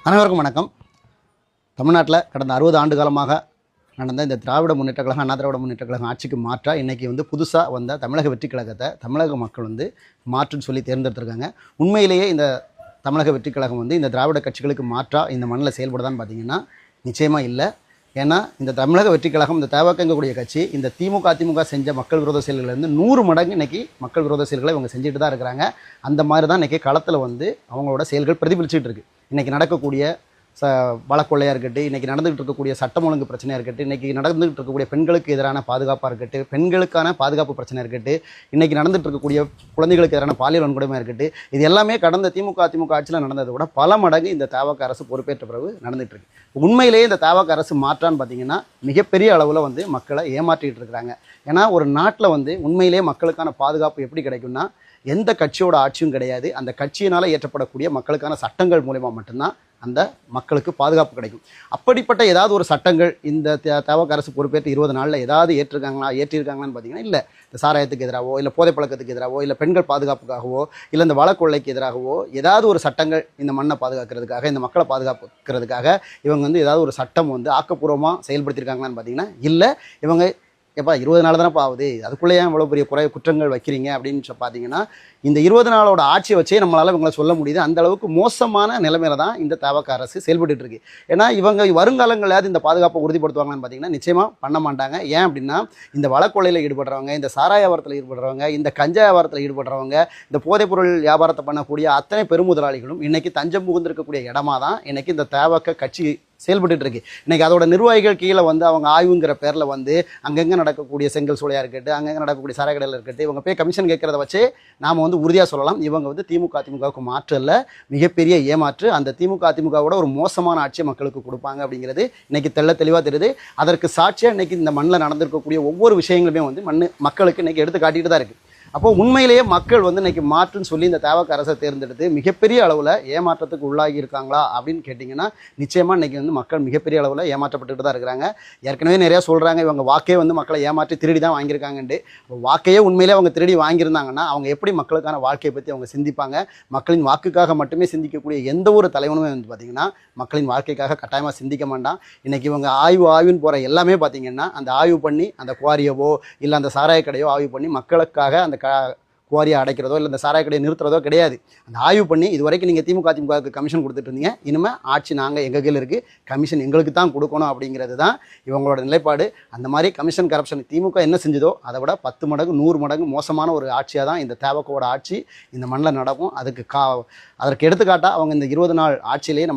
அனைவருக்கும் வணக்கம். தமிழ்நாட்டில் கடந்த 60 ஆண்டு காலமாக நடந்த இந்த திராவிட முன்னேற்ற கழகம், அண்ணா திராவிட முன்னேற்ற கழகம் ஆட்சிக்கு மாற்றாக இன்றைக்கி புதுசாக வந்த தமிழக வெற்றி கழகத்தை தமிழக மக்கள் மாற்றுன்னு சொல்லி தேர்ந்தெடுத்திருக்காங்க. உண்மையிலேயே இந்த தமிழக வெற்றி கழகம் இந்த திராவிட கட்சிகளுக்கு மாற்றாக இந்த மண்ணில் செயல்படுதான்னு பார்த்தீங்கன்னா நிச்சயமாக இல்லை. ஏன்னா இந்த தமிழக வெற்றி கழகம், இந்த தேவக்கங்கக்கூடிய கட்சி, இந்த அதிமுக செஞ்ச மக்கள் விரோத செயல்களிலிருந்து 100 மடங்கு இன்றைக்கி மக்கள் விரோத செயல்களை இவங்க செஞ்சுட்டு தான் இருக்கிறாங்க. அந்த மாதிரி தான் இன்றைக்கி களத்தில் அவங்களோட செயல்கள் பிரதிபலிச்சுட்டு இருக்குது. இன்றைக்கி நடக்கக்கூடிய வழக்கொள்ளையாக இருக்கட்டும், இன்றைக்கி நடந்துகிட்டு இருக்கக்கூடிய சட்டம் ஒழுங்கு பிரச்சனையாக இருக்கட்டும், இன்றைக்கி நடந்துகிட்டு இருக்கக்கூடிய பெண்களுக்கு எதிரான பாதுகாப்பாக இருக்கட்டும், பெண்களுக்கான பாதுகாப்பு பிரச்சனை இருக்கட்டும், இன்றைக்கி நடந்துகிட்டு இருக்கக்கூடிய குழந்தைகளுக்கு எதிரான பாலியல் வன்கொடுமையாக இருக்கட்டும், இது எல்லாமே கடந்த அதிமுக ஆட்சியில் நடந்ததை விட பல மடங்கு இந்த தவக அரசு பொறுப்பேற்ற பிறகு நடந்துகிட்டு இருக்கு. உண்மையிலேயே இந்த தவக அரசு மாற்றான்னு பார்த்தீங்கன்னா மிகப்பெரிய அளவில் மக்களை ஏமாற்றிட்டு இருக்கிறாங்க. ஏன்னா ஒரு நாட்டில் உண்மையிலேயே மக்களுக்கான பாதுகாப்பு எப்படி கிடைக்கும்னா, எந்த கட்சியோட ஆட்சியும் கிடையாது, அந்த கட்சியினால் இயற்றப்படக்கூடிய மக்களுக்கான சட்டங்கள் மூலமாக மட்டும்தான் அந்த மக்களுக்கு பாதுகாப்பு கிடைக்கும். அப்படிப்பட்ட ஏதாவது ஒரு சட்டங்கள் இந்த தவக அரசு பொறுப்பேற்று 20 நாளில் ஏதாவது ஏற்றிருக்காங்களான்னு பார்த்தீங்கன்னா இல்லை. இந்த சாராயத்துக்கு எதிராகவோ, இல்லை போதை பழக்கத்துக்கு எதிராகவோ, இல்லை பெண்கள் பாதுகாப்புக்காகவோ, இல்லை இந்த வழக்கொள்ளைக்கு எதிராகவோ ஏதாவது ஒரு சட்டங்கள் இந்த மண்ணை பாதுகாக்கிறதுக்காக, இந்த மக்களை பாதுகாக்கிறதுக்காக இவங்க ஏதாவது ஒரு சட்டம் ஆக்கப்பூர்வமாக செயல்படுத்தியிருக்காங்களான்னு பார்த்தீங்கன்னா இல்லை. இவங்க எப்பா 20 நாள் தானே ஆகுது, அதுக்குள்ளே ஏன் இவ்வளோ பெரிய குற்றங்கள் வைக்கிறீங்க அப்படின்னு பார்த்தீங்கன்னா, இந்த 20 நாளோட ஆட்சியை வச்சே நம்மளால் இவங்களை சொல்ல முடியுது. அந்த அளவுக்கு மோசமான நிலைமையில தான் இந்த தவக அரசு செயல்பட்டு இருக்கு. ஏன்னா இவங்க வருங்காலங்களாவது இந்த பாதுகாப்பை உறுதிப்படுத்துவாங்கன்னு பார்த்தீங்கன்னா நிச்சயமாக பண்ண மாட்டாங்க. ஏன் அப்படின்னா, இந்த வழக்கொள்ளையில் ஈடுபடுறவங்க, இந்த சாராய வியாபாரத்தில் ஈடுபடுறவங்க, இந்த கஞ்சா வியாபாரத்தில் ஈடுபடுறவங்க, இந்த போதைப்பொருள் வியாபாரத்தை பண்ணக்கூடிய அத்தனை பெருமுதலாளிகளும் இன்னைக்கு தஞ்சம் புகுந்திருக்கக்கூடிய இடமா தான் இன்னைக்கு இந்த தவக கட்சி செயல்பட்டு இருக்கு. இன்னைக்கு அதோட நிர்வாகிகள் கீழே அவங்க ஆய்வுங்கிற பேரில் அங்கங்கே நடக்கக்கூடிய செங்கல் சூளையாக இருக்கட்டும், அங்கங்கே நடக்கக்கூடிய சாராய கடையில் இருக்கட்டும், இவங்க போய் கமிஷன் கேட்கறத வச்சு நாம் உறுதியாக சொல்லலாம், இவங்க அதிமுகவுக்கு மாற்று அல்ல, மிகப்பெரிய ஏமாற்று. அந்த அதிமுகவோட ஒரு மோசமான ஆட்சியை மக்களுக்கு கொடுப்பாங்க அப்படிங்கிறது இன்னைக்கு தெளிவாக தெரியுது. அதற்கு சாட்சியாக இன்னைக்கு இந்த மண்ணில் நடந்திருக்கக்கூடிய ஒவ்வொரு விஷயங்களுமே மக்களுக்கு இன்னைக்கு எடுத்து காட்டிட்டு தான் இருக்குது. அப்போ உண்மையிலேயே மக்கள் இன்னைக்கு மாற்றுன்னு சொல்லி இந்த தவக அரசை தேர்ந்தெடுத்து மிகப்பெரிய அளவில் ஏமாற்றத்துக்கு உள்ளாகி இருக்காங்களா அப்படின்னு கேட்டிங்கன்னா நிச்சயமாக இன்னைக்கு மக்கள் மிகப்பெரிய அளவில் ஏமாற்றப்பட்டுட்டு தான் இருக்கிறாங்க. ஏற்கனவே நிறையா சொல்கிறாங்க, இவங்க வாக்கே மக்களை ஏமாற்றி திருடி தான் வாங்கியிருக்காங்கன்ட்டு. வாக்கையே உண்மையிலே அவங்க திருடி வாங்கியிருந்தாங்கன்னா அவங்க எப்படி மக்களுக்கான வாழ்க்கையை பற்றி அவங்க சிந்திப்பாங்க? மக்களின் வாக்குக்காக மட்டுமே சிந்திக்கக்கூடிய எந்த ஒரு தலைவனுமே பார்த்திங்கன்னா மக்களின் வாழ்க்கைக்காக கட்டாயமாக சிந்திக்க மாட்டான். இன்றைக்கி இவங்க ஆய்வுன்னு போகிற எல்லாமே பார்த்திங்கன்னா அந்த ஆய்வு பண்ணி அந்த குவாரியவோ இல்லை அந்த சாராய கடையோ ஆய்வு பண்ணி மக்களுக்காக அந்த குவாரியை அடைக்கிறதோ இல்லை இந்த சாராய கடையை நிறுத்துறதோ கிடையாது. அந்த ஆய்வு பண்ணி இது வரைக்கும் நீங்கள் அதிமுகவுக்கு கமிஷன் கொடுத்துட்டு இருந்தீங்க, இனிமேல் ஆட்சி நாங்கள் எங்கள் கையில் இருக்குது, கமிஷன் எங்களுக்கு தான் கொடுக்கணும் அப்படிங்கிறது தான் இவங்களோட நிலைப்பாடு. அந்த மாதிரி கமிஷன் கரப்ஷன் திமுக என்ன செஞ்சதோ அதை விட 10 மடங்கு 100 மடங்கு மோசமான ஒரு ஆட்சியாக தான் இந்த தவகவோட ஆட்சி இந்த மண்ணில் நடக்கும். அதற்கு எடுத்துக்காட்டாக அவங்க இந்த 20 நாள் ஆட்சியிலேயே